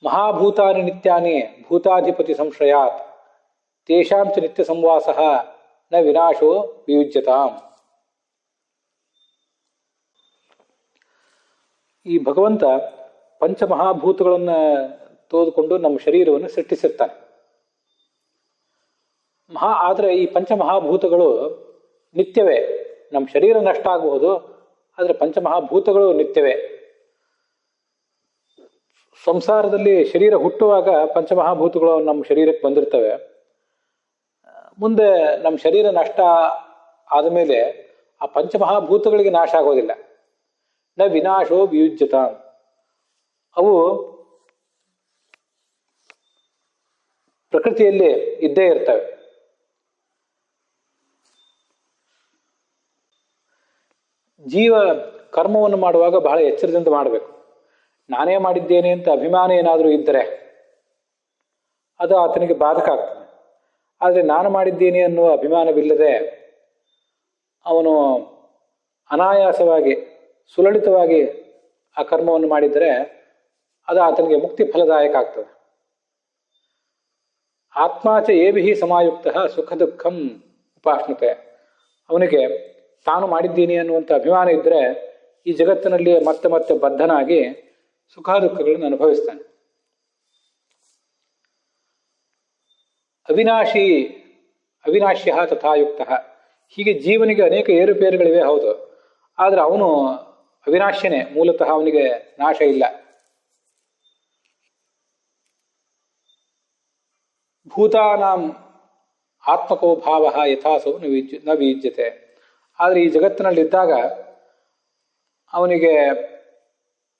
ಮಹಾಭೂತಾನಿ ನಿತ್ಯಾನಿ ಭೂತಾಧಿಪತಿ ಸಂಶ್ರಯಾತ್ ತೇಷಾಂ ಚ ನಿತ್ಯ ಸಂವಾಸ ನ ವಿನಾಶೋ ವಿಯುಜ್ಯತಾಂ. ಈ ಭಗವಂತ ಪಂಚಮಹಾಭೂತಗಳನ್ನು ತೆಗೆದುಕೊಂಡು ನಮ್ಮ ಶರೀರವನ್ನು ಸೃಷ್ಟಿಸಿರ್ತಾನೆ. ಆದರೆ ಈ ಪಂಚಮಹಾಭೂತಗಳು ನಿತ್ಯವೇ. ನಮ್ಮ ಶರೀರ ನಷ್ಟ ಆಗಬಹುದು, ಆದರೆ ಪಂಚಮಹಾಭೂತಗಳು ನಿತ್ಯವೇ. ಸಂಸಾರದಲ್ಲಿ ಶರೀರ ಹುಟ್ಟುವಾಗ ಪಂಚಮಹಾಭೂತಗಳು ನಮ್ಮ ಶರೀರಕ್ಕೆ ಬಂದಿರ್ತವೆ. ಮುಂದೆ ನಮ್ಮ ಶರೀರ ನಷ್ಟ ಆದಮೇಲೆ ಆ ಪಂಚಮಹಾಭೂತಗಳಿಗೆ ನಾಶ ಆಗೋದಿಲ್ಲ. ನ ವಿನಾಶೋ ವಿಯುಜ್ಯತ, ಅವು ಪ್ರಕೃತಿಯಲ್ಲಿ ಇದ್ದೇ ಇರ್ತವೆ. ಜೀವ ಕರ್ಮವನ್ನು ಮಾಡುವಾಗ ಬಹಳ ಎಚ್ಚರದಿಂದ ಮಾಡಬೇಕು. ನಾನೇ ಮಾಡಿದ್ದೇನೆ ಅಂತ ಅಭಿಮಾನ ಏನಾದರೂ ಇದ್ದರೆ ಅದು ಆತನಿಗೆ ಬಾಧಕ ಆಗ್ತದೆ. ಆದರೆ ನಾನು ಮಾಡಿದ್ದೇನೆ ಅನ್ನುವ ಅಭಿಮಾನವಿಲ್ಲದೆ ಅವನು ಅನಾಯಾಸವಾಗಿ ಸುಲಲಿತವಾಗಿ ಆ ಕರ್ಮವನ್ನು ಮಾಡಿದರೆ ಅದು ಆತನಿಗೆ ಮುಕ್ತಿ ಫಲದಾಯಕ ಆಗ್ತದೆ. ಆತ್ಮಾಚ ಏಭಿಹಿ ಸಮಾಯುಕ್ತ ಸುಖ ದುಃಖಂ ಉಪಾಶ್ನುತೆ. ಅವನಿಗೆ ತಾನು ಮಾಡಿದ್ದೀನಿ ಅನ್ನುವಂಥ ಅಭಿಮಾನ ಇದ್ದರೆ ಈ ಜಗತ್ತಿನಲ್ಲಿ ಮತ್ತೆ ಮತ್ತೆ ಬದ್ಧನಾಗಿ ಸುಖ ದುಃಖಗಳನ್ನು ಅನುಭವಿಸ್ತಾನೆ. ಅವಿನಾಶ್ಯ ತಥಾಯುಕ್ತ. ಹೀಗೆ ಜೀವನಿಗೆ ಅನೇಕ ಏರುಪೇರುಗಳಿವೆ, ಹೌದು. ಆದರೆ ಅವನು ಅವಿನಾಶ್ಯನೇ, ಮೂಲತಃ ಅವನಿಗೆ ನಾಶ ಇಲ್ಲ. ಭೂತಾನಾಂ ಆತ್ಮಕೋ ಭಾವ ಯಥಾಸೌ ನ ವಿಯುಜ್ಯತೆ. ಆದರೆ ಈ ಜಗತ್ತಿನಲ್ಲಿದ್ದಾಗ ಅವನಿಗೆ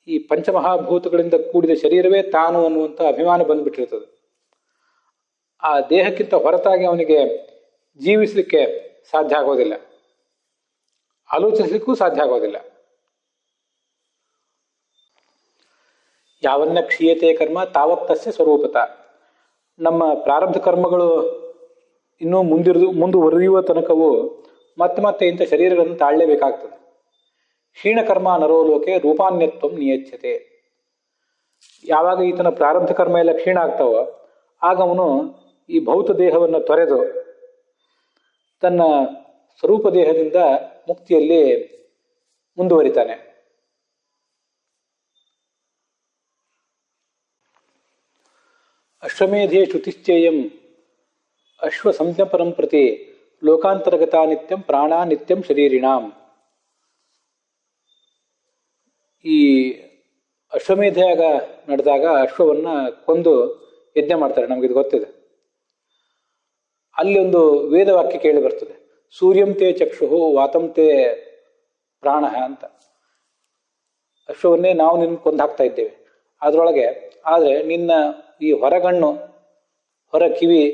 ಈ ಪಂಚಮಹಾಭೂತಗಳಿಂದ ಕೂಡಿದ ಶರೀರವೇ ತಾನು ಅನ್ನುವಂಥ ಅಭಿಮಾನ ಬಂದ್ಬಿಟ್ಟಿರ್ತದೆ. ಆ ದೇಹಕ್ಕಿಂತ ಹೊರತಾಗಿ ಅವನಿಗೆ ಜೀವಿಸಲಿಕ್ಕೆ ಸಾಧ್ಯ ಆಗೋದಿಲ್ಲ, ಆಲೋಚಿಸಲಿಕ್ಕೂ ಸಾಧ್ಯ ಆಗೋದಿಲ್ಲ. ಯಾವನ್ನ ಕ್ಷೀಯತೆ ಕರ್ಮ ತಾವತ್ತಸ್ಯ ಸ್ವರೂಪತ. ನಮ್ಮ ಪ್ರಾರಬ್ಧ ಕರ್ಮಗಳು ಇನ್ನೂ ಮುಂದುವರಿಯುವ ತನಕವೂ ಮತ್ತೆ ಮತ್ತೆ ಇಂಥ ಶರೀರಗಳನ್ನು ತಾಳಲೇಬೇಕಾಗ್ತದೆ. ಕ್ಷೀಣಕರ್ಮ ನರೋಲೋಕೆ ರೂಪಾನ್ಯತ್ವಂ ನಿಯಚ್ಯತೆ. ಯಾವಾಗ ಈತನ ಪ್ರಾರಬ್ಧ ಕರ್ಮ ಎಲ್ಲ ಕ್ಷೀಣ ಆಗ್ತಾವೋ ಆಗ ಅವನು ಈ ಭೌತ ದೇಹವನ್ನು ತೊರೆದು ತನ್ನ ಸ್ವರೂಪ ದೇಹದಿಂದ ಮುಕ್ತಿಯಲ್ಲಿ ಮುಂದುವರಿತಾನೆ. ಅಶ್ವಮೇಧೇ ಶ್ರುತಿಶ್ಚೇಯಂ ಅಶ್ವ ಸಂಜ್ಞಪರಂ ಪ್ರತಿ ಲೋಕಾಂತರ್ಗತ ನಿತ್ಯಂ ಪ್ರಾಣ ನಿತ್ಯಂ ಶರೀರಿಣಾಂ. ಈ ಅಶ್ವಮೇಧಯಾಗ ನಡೆದಾಗ ಅಶ್ವವನ್ನ ಕೊಂದು ಯಜ್ಞ ಮಾಡ್ತಾರೆ, ನಮಗಿದು ಗೊತ್ತಿದೆ. ಅಲ್ಲಿ ಒಂದು ವೇದವಾಕ್ಯ ಕೇಳಿ ಬರ್ತದೆ, ಸೂರ್ಯಂ ತೇ ಚಕ್ಷು ವಾತಂ ತೇ ಪ್ರಾಣ ಅಂತ. ಅಶ್ವವನ್ನೇ ನಾವು ನಿನ್ನ ಕೊಂದು ಹಾಕ್ತಾ ಇದ್ದೇವೆ ಅದರೊಳಗೆ, ಆದರೆ ನಿನ್ನ ಈ ಹೊರಗಣ್ಣು, ಹೊರ ಕಿವಿ,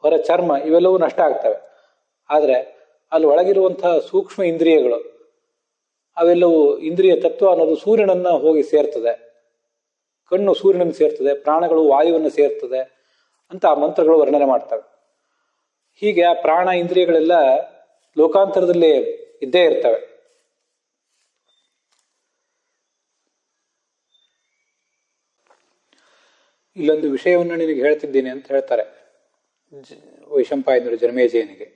ಹೊರ ಚರ್ಮ ಇವೆಲ್ಲವೂ ನಷ್ಟ ಆಗ್ತವೆ. ಆದರೆ ಅಲ್ಲಿ ಒಳಗಿರುವಂತಹ ಸೂಕ್ಷ್ಮ ಇಂದ್ರಿಯಗಳು ಅವೆಲ್ಲವೂ, ಇಂದ್ರಿಯ ತತ್ವ ಅನ್ನೋದು ಸೂರ್ಯನನ್ನ ಹೋಗಿ ಸೇರ್ತದೆ, ಕಣ್ಣು ಸೂರ್ಯನನ್ನು ಸೇರ್ತದೆ, ಪ್ರಾಣಗಳು ವಾಯುವನ್ನು ಸೇರ್ತದೆ ಅಂತ ಆ ಮಂತ್ರಗಳು ವರ್ಣನೆ ಮಾಡ್ತವೆ. ಹೀಗೆ ಆ ಪ್ರಾಣ ಇಂದ್ರಿಯಗಳೆಲ್ಲ ಲೋಕಾಂತರದಲ್ಲಿ ಇದ್ದೇ ಇರ್ತವೆ. ಇಲ್ಲೊಂದು ವಿಷಯವನ್ನು ನಿನಗೆ ಹೇಳ್ತಿದ್ದೀನಿ ಅಂತ ಹೇಳ್ತಾರೆ ವೈಶಂಪಾಯನರು ಜನಮೇಜಯನಿಗೆ.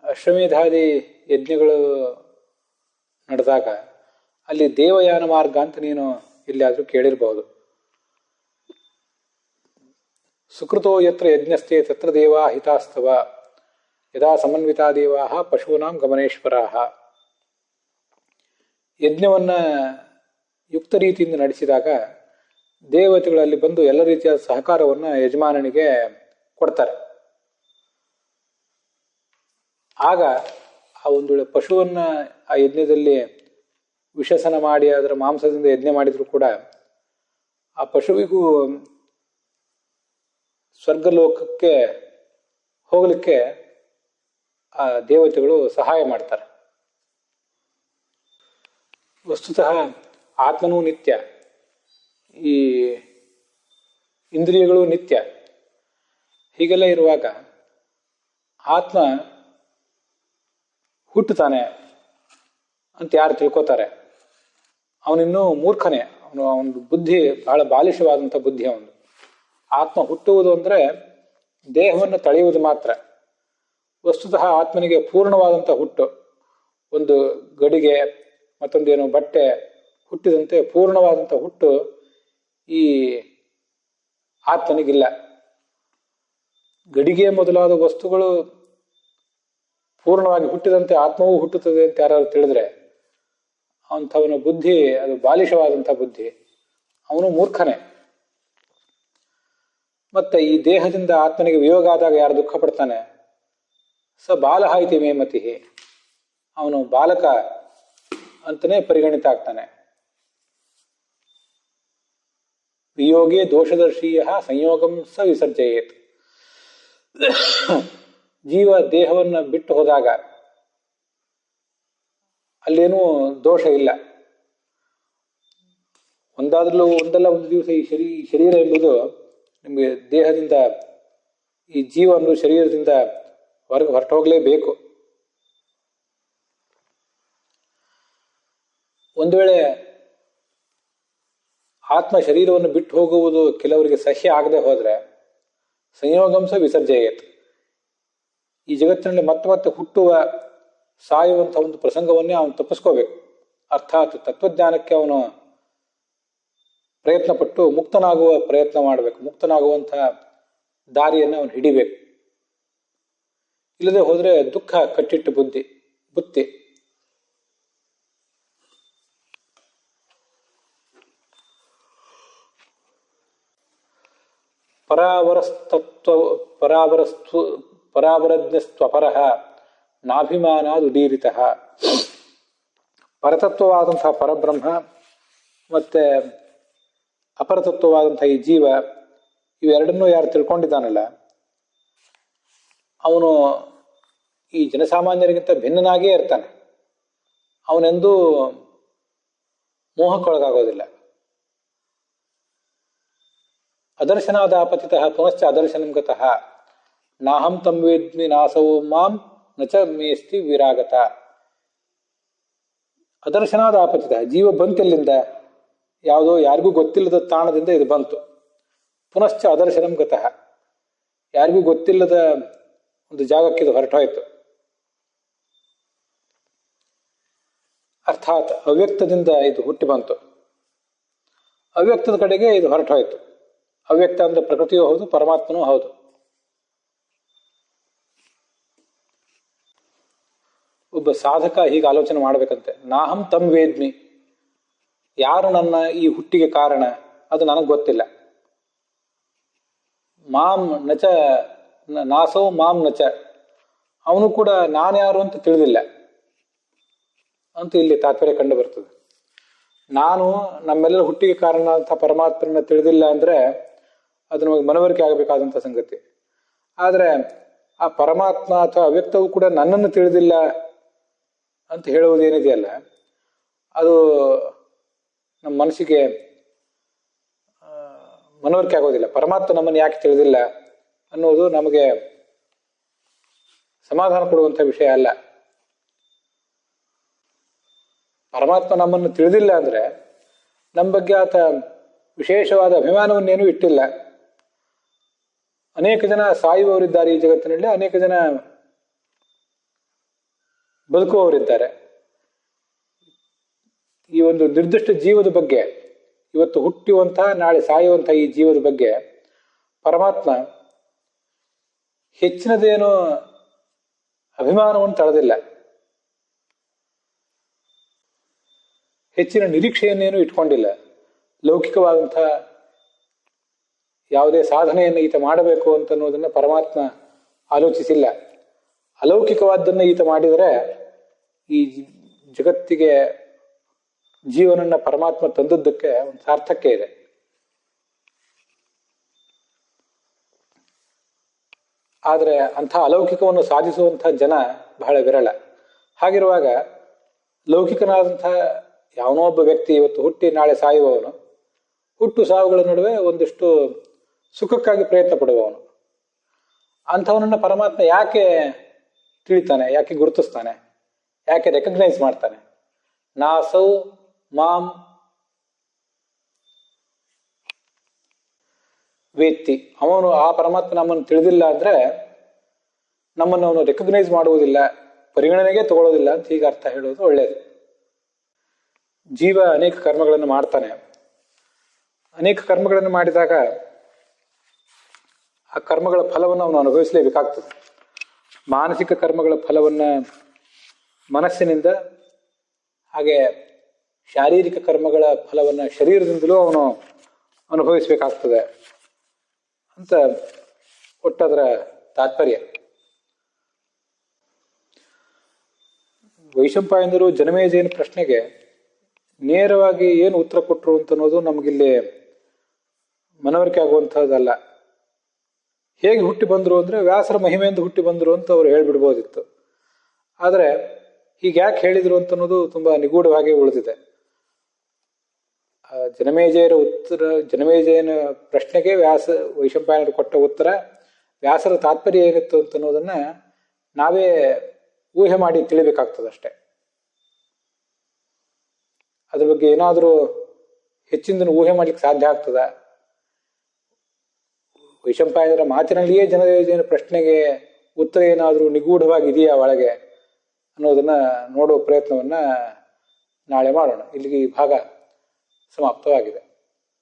ಅಶ್ವಮೇಧಾದಿ ಯಜ್ಞಗಳು ನಡೆದಾಗ ಅಲ್ಲಿ ದೇವಯಾನ ಮಾರ್ಗ ಅಂತ ನೀನು ಎಲ್ಲಿಯಾದರೂ ಕೇಳಿರಬಹುದು. ಸುಕೃತೋ ಯತ್ರ ಯಜ್ಞಸ್ಥೆ ತತ್ರ ದೇವಾ ಹಿತಾಸ್ತವ ಯದಾ ಸಮನ್ವಿತಾ ದೇವಾ ಪಶೂನಾಂ ಗಮನೇಶ್ವರಾಹ. ಯಜ್ಞವನ್ನ ಯುಕ್ತ ರೀತಿಯಿಂದ ನಡೆಸಿದಾಗ ದೇವತೆಗಳಲ್ಲಿ ಬಂದು ಎಲ್ಲ ರೀತಿಯ ಸಹಕಾರವನ್ನು ಯಜಮಾನನಿಗೆ ಕೊಡ್ತಾರೆ. ಆಗ ಆ ಒಂದು ವೇಳೆ ಪಶುವನ್ನ ಆ ಯಜ್ಞದಲ್ಲಿ ವಿಷಸನ ಮಾಡಿ ಅದರ ಮಾಂಸದಿಂದ ಯಜ್ಞ ಮಾಡಿದ್ರು ಕೂಡ ಆ ಪಶುವಿಗೂ ಸ್ವರ್ಗಲೋಕಕ್ಕೆ ಹೋಗಲಿಕ್ಕೆ ಆ ದೇವತೆಗಳು ಸಹಾಯ ಮಾಡ್ತಾರೆ. ವಸ್ತುತಃ ಆತ್ಮನೂ ನಿತ್ಯ, ಈ ಇಂದ್ರಿಯಗಳು ನಿತ್ಯ. ಹೀಗೆಲ್ಲ ಇರುವಾಗ ಆತ್ಮ ಹುಟ್ಟುತ್ತಾನೆ ಅಂತ ಯಾರು ತಿಳ್ಕೊತಾರೆ ಅವನಿನ್ನೂ ಮೂರ್ಖನೇ. ಅವನ ಬುದ್ಧಿ ಬಹಳ ಬಾಲಿಶವಾದಂಥ ಬುದ್ಧಿ ಅವನು. ಆತ್ಮ ಹುಟ್ಟುವುದು ಅಂದರೆ ದೇಹವನ್ನು ತಳೆಯುವುದು ಮಾತ್ರ. ವಸ್ತುತಃ ಆತ್ಮನಿಗೆ ಪೂರ್ಣವಾದಂಥ ಹುಟ್ಟು, ಒಂದು ಗಡಿಗೆ ಮತ್ತೊಂದೇನು ಬಟ್ಟೆ ಹುಟ್ಟಿದಂತೆ ಪೂರ್ಣವಾದಂಥ ಹುಟ್ಟು ಈ ಆತ್ಮನಿಗಿಲ್ಲ. ಗಡಿಗೆ ಮೊದಲಾದ ವಸ್ತುಗಳು ಪೂರ್ಣವಾಗಿ ಹುಟ್ಟಿದಂತೆ ಆತ್ಮವೂ ಹುಟ್ಟುತ್ತದೆ ಅಂತ ಯಾರು ತಿಳಿದ್ರೆ ಅಂಥವನ ಬುದ್ಧಿ ಅದು ಬಾಲಿಶವಾದಂಥ ಬುದ್ಧಿ. ಅವನು ಮೂರ್ಖನೇ. ಮತ್ತೆ ಈ ದೇಹದಿಂದ ಆತ್ಮನಿಗೆ ವಿಯೋಗ ಆದಾಗ ಯಾರು ದುಃಖ ಪಡ್ತಾನೆ, ಸ ಬಾಲಹ ಇತಿ ಮೇ ಮತಿ, ಅವನು ಬಾಲಕ ಅಂತಲೇ ಪರಿಗಣಿತ ಆಗ್ತಾನೆ. ವಿಯೋಗೇ ದೋಷದರ್ಶೀಯ ಸಂಯೋಗಂ ಸ ವಿಸರ್ಜಯೇತ್. ಜೀವ ದೇಹವನ್ನು ಬಿಟ್ಟು ಹೋದಾಗ ಅಲ್ಲೇನೂ ದೋಷ ಇಲ್ಲ. ಒಂದಲ್ಲ ಒಂದು ದಿವಸ ಈ ಶರೀರ ಎಂಬುದು ನಿಮಗೆ ದೇಹದಿಂದ, ಈ ಜೀವವನ್ನು ಶರೀರದಿಂದ ಹೊರಟೋಗ್ಲೇಬೇಕು. ಒಂದು ವೇಳೆ ಆತ್ಮ ಶರೀರವನ್ನು ಬಿಟ್ಟು ಹೋಗುವುದು ಕೆಲವರಿಗೆ ಸಹ್ಯ ಆಗದೆ ಹೋದರೆ ಸಂಯೋಗಂಸ ವಿಸರ್ಜಯೇತ್, ಈ ಜಗತ್ತಿನಲ್ಲಿ ಮತ್ತೆ ಮತ್ತೆ ಹುಟ್ಟುವ ಸಾಯುವಂಥ ಒಂದು ಪ್ರಸಂಗವನ್ನೇ ಅವನು ತಪ್ಪಿಸ್ಕೋಬೇಕು. ಅರ್ಥಾತ್ ತತ್ವಜ್ಞಾನಕ್ಕೆ ಅವನು ಪ್ರಯತ್ನ ಪಟ್ಟು ಮುಕ್ತನಾಗುವ ಪ್ರಯತ್ನ ಮಾಡಬೇಕು, ಮುಕ್ತನಾಗುವಂಥ ದಾರಿಯನ್ನು ಅವನು ಹಿಡಿಬೇಕು. ಇಲ್ಲದೆ ಹೋದರೆ ದುಃಖ ಕಟ್ಟಿಟ್ಟು ಬುತ್ತಿ. ಪರಾವರಜ್ಞಸ್ತ್ವಪರಃ ನಾಭಿಮಾನಾದುದೀರಿತಃ. ಪರತತ್ವವಾದಂತಹ ಪರಬ್ರಹ್ಮ ಮತ್ತೆ ಅಪರತತ್ವವಾದಂತಹ ಈ ಜೀವ, ಇವೆರಡನ್ನೂ ಯಾರು ತಿಳ್ಕೊಂಡಿದ್ದಾನಲ್ಲ, ಅವನು ಈ ಜನಸಾಮಾನ್ಯರಿಗಿಂತ ಭಿನ್ನನಾಗಿಯೇ ಇರ್ತಾನೆ. ಅವನೆಂದೂ ಮೋಹಕ್ಕೊಳಗಾಗೋದಿಲ್ಲ. ಅದರ್ಶನಾದಾಪತಿತಃ ಪುನಶ್ಚ ಅದರ್ಶನಂ ಗತಃ ನಾಹಂ ತಂ ವೇದ್ಮಿ ನಾಸವು ಮಾಂ ನಚ ಮೇಸ್ತಿ ವಿರಾಗತ. ಅದರ್ಶನಾದಾಪತಿತ, ಜೀವ ಬಂತೆಲ್ಲಿಂದ, ಯಾವುದೋ ಯಾರಿಗೂ ಗೊತ್ತಿಲ್ಲದ ತಾಣದಿಂದ ಇದು ಬಂತು. ಪುನಶ್ಚ ಅದರ್ಶನಂ ಗತಃ, ಯಾರಿಗೂ ಗೊತ್ತಿಲ್ಲದ ಒಂದು ಜಾಗಕ್ಕೆ ಇದು ಹೊರಟೋಯ್ತು. ಅರ್ಥಾತ್ ಅವ್ಯಕ್ತದಿಂದ ಇದು ಹುಟ್ಟಿ ಬಂತು, ಅವ್ಯಕ್ತದ ಕಡೆಗೆ ಇದು ಹೊರಟೋಯ್ತು. ಅವ್ಯಕ್ತ ಅಂದ್ರೆ ಪ್ರಕೃತಿಯೂ ಹೌದು, ಪರಮಾತ್ಮನೂ ಹೌದು. ಒಬ್ಬ ಸಾಧಕ ಹೀಗೆ ಆಲೋಚನೆ ಮಾಡಬೇಕಂತೆ, ನಾಹಂ ತಂ ವೇದ್ಮಿ, ಯಾರು ನನ್ನ ಈ ಹುಟ್ಟಿಗೆ ಕಾರಣ ಅದು ನನಗೆ ಗೊತ್ತಿಲ್ಲ. ಮಾಂ ನಚ ನಾಸೋ ಮಾಂ ನಚ, ಅವನು ಕೂಡ ನಾನ್ಯಾರು ಅಂತ ತಿಳಿದಿಲ್ಲ ಅಂತ ಇಲ್ಲಿ ತಾತ್ಪರ್ಯ ಕಂಡು ಬರ್ತದೆ. ನಾನು ನಮ್ಮೆಲ್ಲರ ಹುಟ್ಟಿಗೆ ಕಾರಣ ಅಂತ ಪರಮಾತ್ಮನ ತಿಳಿದಿಲ್ಲ ಅಂದ್ರೆ ಅದು ನಮಗೆ ಮನವರಿಕೆ ಆಗಬೇಕಾದಂಥ ಸಂಗತಿ. ಆದರೆ ಆ ಪರಮಾತ್ಮ ಅಥವಾ ಅವ್ಯಕ್ತವು ಕೂಡ ನನ್ನನ್ನು ತಿಳಿದಿಲ್ಲ ಅಂತ ಹೇಳುವುದೇನಿದೆಯಲ್ಲ, ಅದು ನಮ್ಮ ಮನಸ್ಸಿಗೆ ಮನವರಿಕೆ ಆಗೋದಿಲ್ಲ. ಪರಮಾತ್ಮ ನಮ್ಮನ್ನು ಯಾಕೆ ತಿಳಿದಿಲ್ಲ ಅನ್ನೋದು ನಮಗೆ ಸಮಾಧಾನ ಕೊಡುವಂಥ ವಿಷಯ ಅಲ್ಲ. ಪರಮಾತ್ಮ ನಮ್ಮನ್ನು ತಿಳಿದಿಲ್ಲ ಅಂದ್ರೆ ನಮ್ಮ ಬಗ್ಗೆ ಆತ ವಿಶೇಷವಾದ ಅಭಿಮಾನವನ್ನೇನೂ ಇಟ್ಟಿಲ್ಲ. ಅನೇಕ ಜನ ಸಾಯುವವರಿದ್ದಾರೆ ಈ ಜಗತ್ತಿನಲ್ಲಿ, ಅನೇಕ ಜನ ಬದುಕುವವರಿದ್ದಾರೆ. ಈ ಒಂದು ನಿರ್ದಿಷ್ಟ ಜೀವದ ಬಗ್ಗೆ, ಇವತ್ತು ಹುಟ್ಟುವಂತಹ ನಾಳೆ ಸಾಯುವಂತಹ ಈ ಜೀವದ ಬಗ್ಗೆ ಪರಮಾತ್ಮ ಹೆಚ್ಚಿನದೇನೋ ಅಭಿಮಾನವನ್ನು ತಳೆದಿಲ್ಲ, ಹೆಚ್ಚಿನ ನಿರೀಕ್ಷೆಯನ್ನೇನು ಇಟ್ಕೊಂಡಿಲ್ಲ. ಲೌಕಿಕವಾದಂಥ ಯಾವುದೇ ಸಾಧನೆಯನ್ನು ಈತ ಮಾಡಬೇಕು ಅಂತನ್ನೋದನ್ನು ಪರಮಾತ್ಮ ಆಲೋಚಿಸಿಲ್ಲ. ಅಲೌಕಿಕವಾದ್ದನ್ನು ಈತ ಮಾಡಿದರೆ ಈ ಜಗತ್ತಿಗೆ ಜೀವನನ್ನ ಪರಮಾತ್ಮ ತಂದದ್ದಕ್ಕೆ ಒಂದು ಸಾರ್ಥಕ್ಯ ಇದೆ. ಆದರೆ ಅಂಥ ಅಲೌಕಿಕವನ್ನು ಸಾಧಿಸುವಂಥ ಜನ ಬಹಳ ವಿರಳ. ಹಾಗಿರುವಾಗ ಲೌಕಿಕನಾದಂಥ ಯಾವನೋ ಒಬ್ಬ ವ್ಯಕ್ತಿ ಇವತ್ತು ಹುಟ್ಟಿ ನಾಳೆ ಸಾಯುವವನು, ಹುಟ್ಟು ಸಾವುಗಳ ನಡುವೆ ಒಂದಿಷ್ಟು ಸುಖಕ್ಕಾಗಿ ಪ್ರಯತ್ನ ಪಡುವವನು, ಅಂಥವನನ್ನು ಪರಮಾತ್ಮ ಯಾಕೆ ತಿಳಿತಾನೆ, ಯಾಕೆ ಗುರುತಿಸ್ತಾನೆ, ಯಾಕೆ ರೆಕಗ್ನೈಸ್ ಮಾಡ್ತಾನೆ? ನಾಸೌ ಮಾಂ ವೇತ್ತಿ, ಅವನು ಆ ಪರಮಾತ್ಮ ನಮ್ಮನ್ನು ತಿಳಿದಿಲ್ಲ ಅಂದ್ರೆ ನಮ್ಮನ್ನು ಅವನು ರೆಕಗ್ನೈಸ್ ಮಾಡುವುದಿಲ್ಲ, ಪರಿಗಣನೆಗೆ ತಗೊಳ್ಳೋದಿಲ್ಲ ಅಂತ ಹೀಗೆ ಅರ್ಥ ಹೇಳೋದು ಒಳ್ಳೆಯದು. ಜೀವ ಅನೇಕ ಕರ್ಮಗಳನ್ನು ಮಾಡ್ತಾನೆ. ಅನೇಕ ಕರ್ಮಗಳನ್ನು ಮಾಡಿದಾಗ ಆ ಕರ್ಮಗಳ ಫಲವನ್ನು ಅವನು ಅನುಭವಿಸಲೇಬೇಕಾಗ್ತದೆ. ಮಾನಸಿಕ ಕರ್ಮಗಳ ಫಲವನ್ನು ಮನಸ್ಸಿನಿಂದ, ಹಾಗೆ ಶಾರೀರಿಕ ಕರ್ಮಗಳ ಫಲವನ್ನು ಶರೀರದಿಂದಲೂ ಅವನು ಅನುಭವಿಸಬೇಕಾಗ್ತದೆ ಅಂತ ಒಟ್ಟದರ ತಾತ್ಪರ್ಯ. ವೈಶಂಪಾಯನರು ಜನಮೇಜಯನ ಪ್ರಶ್ನೆಗೆ ನೇರವಾಗಿ ಏನು ಉತ್ತರ ಕೊಟ್ಟರು ಅಂತ ಅನ್ನೋದು ನಮಗಿಲ್ಲಿ ಮನವರಿಕೆ ಆಗುವಂಥದ್ದಲ್ಲ. ಹೇಗೆ ಹುಟ್ಟಿ ಬಂದರು ಅಂದರೆ ವ್ಯಾಸರ ಮಹಿಮೆಯಿಂದ ಹುಟ್ಟಿ ಬಂದರು ಅಂತ ಅವರು ಹೇಳಿಬಿಡ್ಬೋದಿತ್ತು. ಆದರೆ ಹೀಗೆ ಯಾಕೆ ಹೇಳಿದರು ಅಂತ ಅನ್ನೋದು ತುಂಬ ನಿಗೂಢವಾಗಿ ಉಳಿದಿದೆ. ಜನಮೇಜಯನ ಪ್ರಶ್ನೆಗೆ ವೈಶಂಪಾಯನರು ಕೊಟ್ಟ ಉತ್ತರ, ವ್ಯಾಸರ ತಾತ್ಪರ್ಯ ಏನಿತ್ತು ಅಂತ ಅನ್ನೋದನ್ನ ನಾವೇ ಊಹೆ ಮಾಡಿ ತಿಳಿಬೇಕಾಗ್ತದಷ್ಟೆ. ಅದ್ರ ಬಗ್ಗೆ ಏನಾದರೂ ಹೆಚ್ಚಿನ ಊಹೆ ಮಾಡ್ಲಿಕ್ಕೆ ಸಾಧ್ಯ ಆಗ್ತದ? ವೈಶಂಪಾಯನರ ಮಾತಿನಲ್ಲಿಯೇ ಜನಮೇಜಯನ ಪ್ರಶ್ನೆಗೆ ಉತ್ತರ ಏನಾದರೂ ನಿಗೂಢವಾಗಿದೆಯಾ ಒಳಗೆ ಅನ್ನೋದನ್ನ ನೋಡುವ ಪ್ರಯತ್ನವನ್ನ ನಾಳೆ ಮಾಡೋಣ. ಇಲ್ಲಿಗೆ ಈ ಭಾಗ ಸಮಾಪ್ತವಾಗಿದೆ.